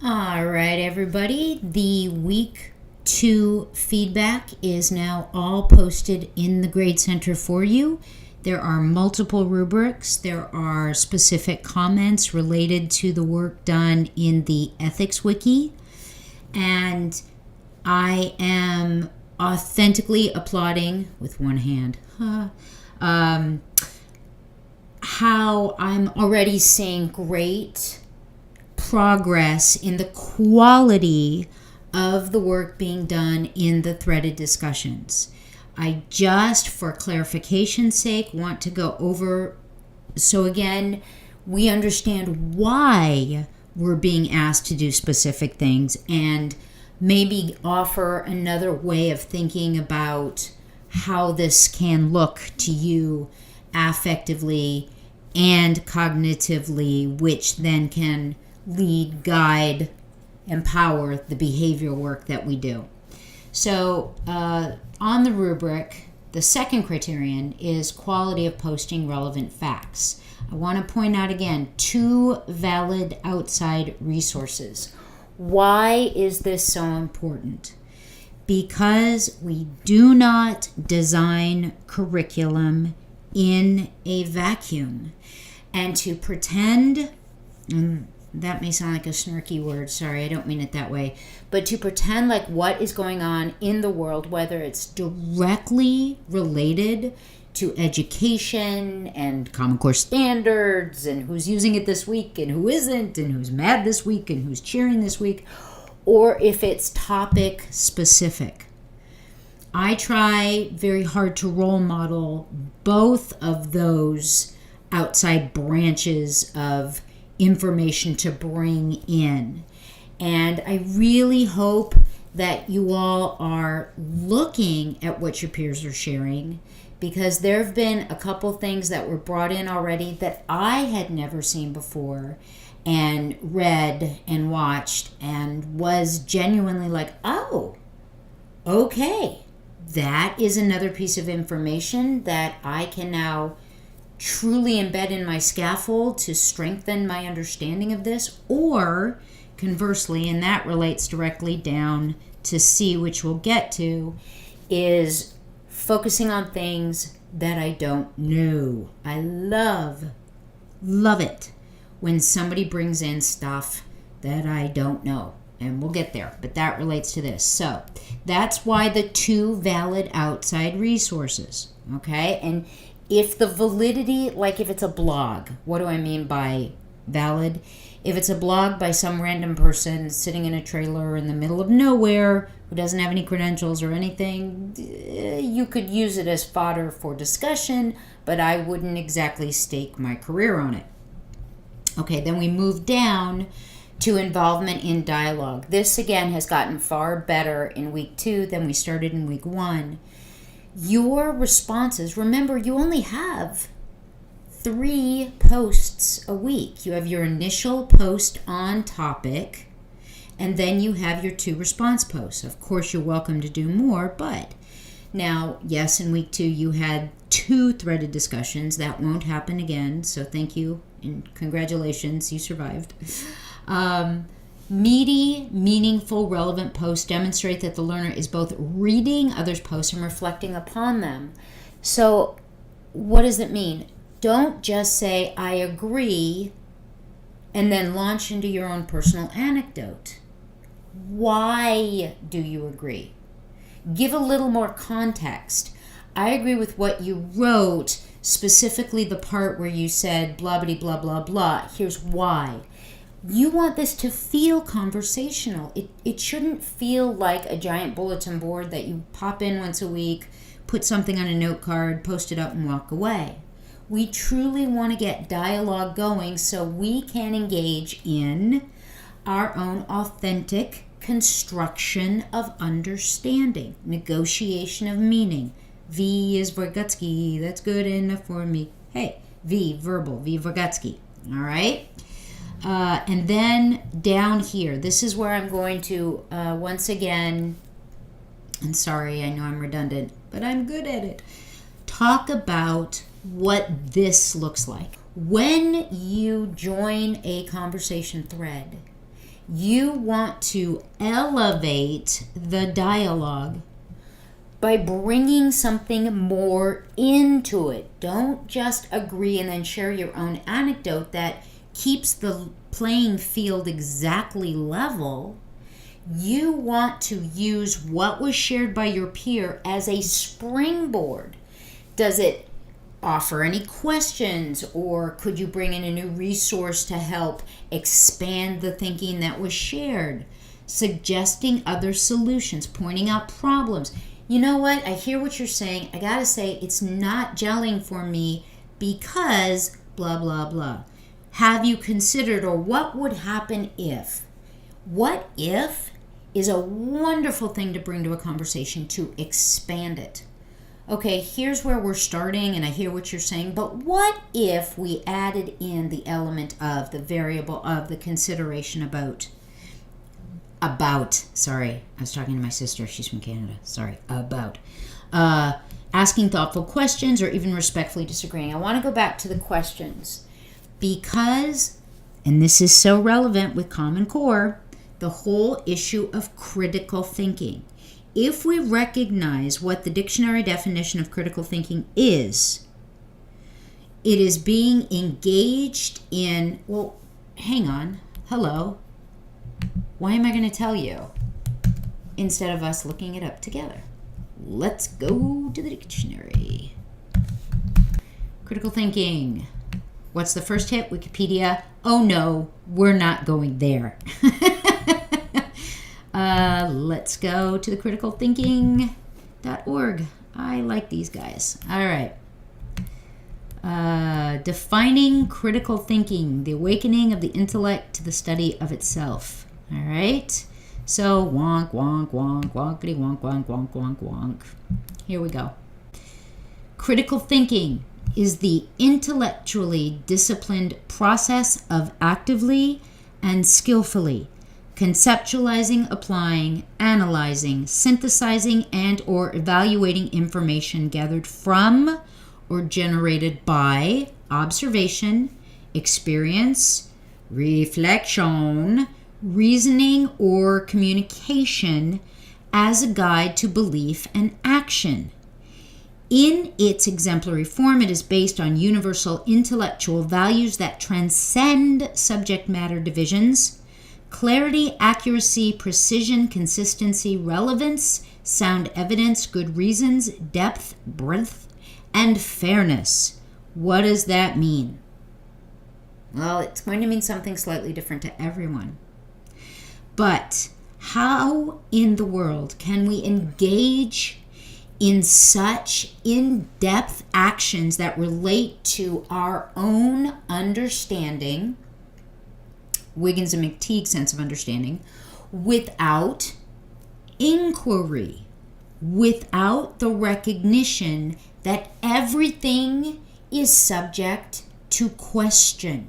All right, everybody. The week 2 feedback is now all posted in the Grade Center for you. There are multiple rubrics. There are specific comments related to the work done in the Ethics Wiki. And I am authentically applauding, with one hand, how I'm already seeing great progress in the quality of the work being done in the threaded discussions. I just, for clarification's sake, want to go over, so again, we understand why we're being asked to do specific things and maybe offer another way of thinking about how this can look to you affectively and cognitively, which then can lead, guide, empower the behavioral work that we do. So on the rubric, the second criterion is quality of posting relevant facts. I want to point out again 2 valid outside resources. Why is this so important? Because we do not design curriculum in a vacuum. And to pretend, that may sound like a snarky word, sorry, I don't mean it that way, but to pretend like what is going on in the world, whether it's directly related to education and Common Core standards and who's using it this week and who isn't and who's mad this week and who's cheering this week, or if it's topic specific. I try very hard to role model both of those outside branches of information to bring in. And I really hope that you all are looking at what your peers are sharing, because there have been a couple things that were brought in already that I had never seen before and read and watched and was genuinely like, oh, okay, that is another piece of information that I can now truly embed in my scaffold to strengthen my understanding of this, or conversely, and that relates directly down to C, which we'll get to, is focusing on things that I don't know. I love it when somebody brings in stuff that I don't know, and we'll get there, but that relates to this. So that's why the 2 valid outside resources, okay? And if the validity, like if it's a blog, what do I mean by valid? If it's a blog by some random person sitting in a trailer in the middle of nowhere who doesn't have any credentials or anything, you could use it as fodder for discussion, but I wouldn't exactly stake my career on it. Okay, then we move down to involvement in dialogue. This, again, has gotten far better in week 2 than we started in week 1. Your responses, remember, you only have 3 posts a week. You have your initial post on topic, and then you have your 2 response posts. Of course, you're welcome to do more, but now, yes, in week 2, you had 2 threaded discussions. That won't happen again, so thank you and congratulations, you survived. Meaty, meaningful, relevant posts demonstrate that the learner is both reading others' posts and reflecting upon them. So what does it mean? Don't just say, I agree, and then launch into your own personal anecdote. Why do you agree? Give a little more context. I agree with what you wrote, specifically the part where you said blah, blah, blah, blah, blah. Here's why. You want this to feel conversational. It shouldn't feel like a giant bulletin board that you pop in once a week, put something on a note card, post it up, and walk away. We truly want to get dialogue going so we can engage in our own authentic construction of understanding, negotiation of meaning. V is Vygotsky. That's good enough for me. Hey, V, verbal, V Vygotsky. All right? And then down here, this is where I'm going to, once again, and sorry, I know I'm redundant, but I'm good at it, talk about what this looks like. When you join a conversation thread, You want to elevate the dialogue by bringing something more into it. Don't just agree and then share your own anecdote that keeps the playing field exactly level. You want to use what was shared by your peer as a springboard. Does it offer any questions, or could you bring in a new resource to help expand the thinking that was shared? Suggesting other solutions, pointing out problems. You know what? I hear what you're saying. I gotta say, it's not gelling for me because blah, blah, blah. Have you considered, or what would happen if? What if is a wonderful thing to bring to a conversation to expand it. Okay, here's where we're starting, and I hear what you're saying, but what if we added in the element of the variable of the consideration about, sorry, I was talking to my sister, she's from Canada, sorry, about, asking thoughtful questions or even respectfully disagreeing. I want to go back to the questions because, and this is so relevant with Common Core, the whole issue of critical thinking. If we recognize what the dictionary definition of critical thinking is, it is being engaged in, well, hang on, hello, why am I going to tell you instead of us looking it up together? Let's go to the dictionary. Critical thinking. What's the first hit? Wikipedia. Oh no, we're not going there. Let's go to the criticalthinking.org. I like these guys. All right. Defining critical thinking, the awakening of the intellect to the study of itself. All right. So wonk, wonk, wonk, wonkity, wonk, wonk, wonk, wonk, wonk. Here we go. Critical thinking is the intellectually disciplined process of actively and skillfully conceptualizing, applying, analyzing, synthesizing, and or evaluating information gathered from or generated by observation, experience, reflection, reasoning, or communication as a guide to belief and action. In its exemplary form, it is based on universal intellectual values that transcend subject matter divisions. Clarity, accuracy, precision, consistency, relevance, sound evidence, good reasons, depth, breadth, and fairness. What does that mean? Well, it's going to mean something slightly different to everyone. But how in the world can we engage in such in-depth actions that relate to our own understanding, Wiggins and McTeague's sense of understanding, without inquiry, without the recognition that everything is subject to question?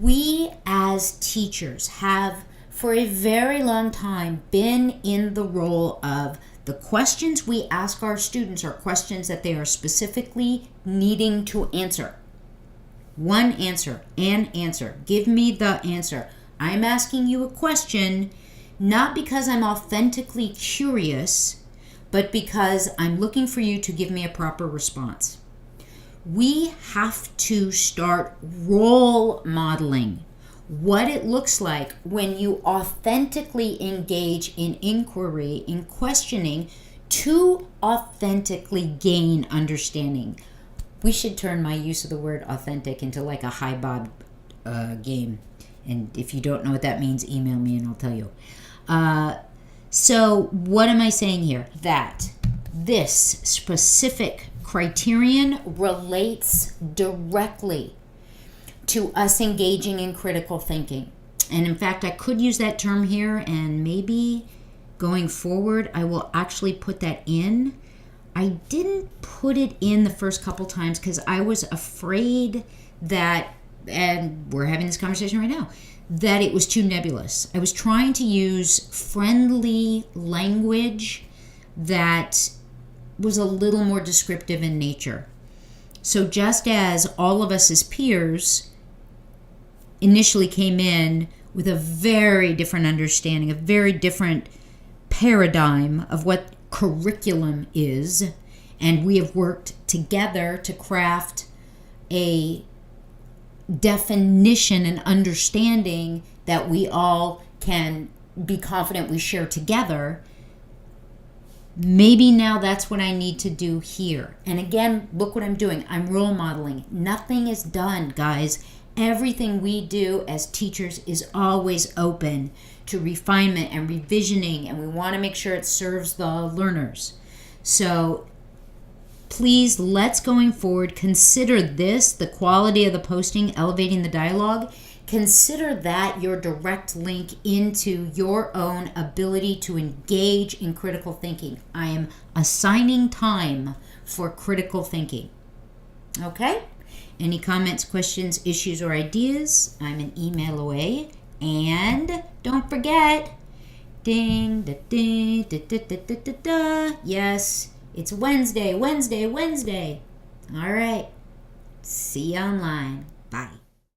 We as teachers have for a very long time been in the role of the questions we ask our students are questions that they are specifically needing to answer. One answer, an answer. Give me the answer. I'm asking you a question, not because I'm authentically curious, but because I'm looking for you to give me a proper response. We have to start role modeling what it looks like when you authentically engage in inquiry, in questioning, to authentically gain understanding. We should turn my use of the word authentic into like a high bob game. And if you don't know what that means, email me and I'll tell you. So what am I saying here? That this specific criterion relates directly to us engaging in critical thinking. And in fact, I could use that term here, and maybe going forward, I will actually put that in. I didn't put it in the first couple times because I was afraid that, and we're having this conversation right now, that it was too nebulous. I was trying to use friendly language that was a little more descriptive in nature. So just as all of us as peers initially came in with a very different understanding, a very different paradigm of what curriculum is. And we have worked together to craft a definition and understanding that we all can be confident we share together. Maybe now that's what I need to do here. And again, look what I'm doing. I'm role modeling. Nothing is done, guys. Everything we do as teachers is always open to refinement and revisioning, and we want to make sure it serves the learners. So please, let's going forward, consider this, the quality of the posting, elevating the dialogue. Consider that your direct link into your own ability to engage in critical thinking. I am assigning time for critical thinking. Okay? Any comments, questions, issues, or ideas? I'm an email away. And don't forget, ding, da, ding, da, da, da, da, da, da. Yes, it's Wednesday. All right. See you online. Bye.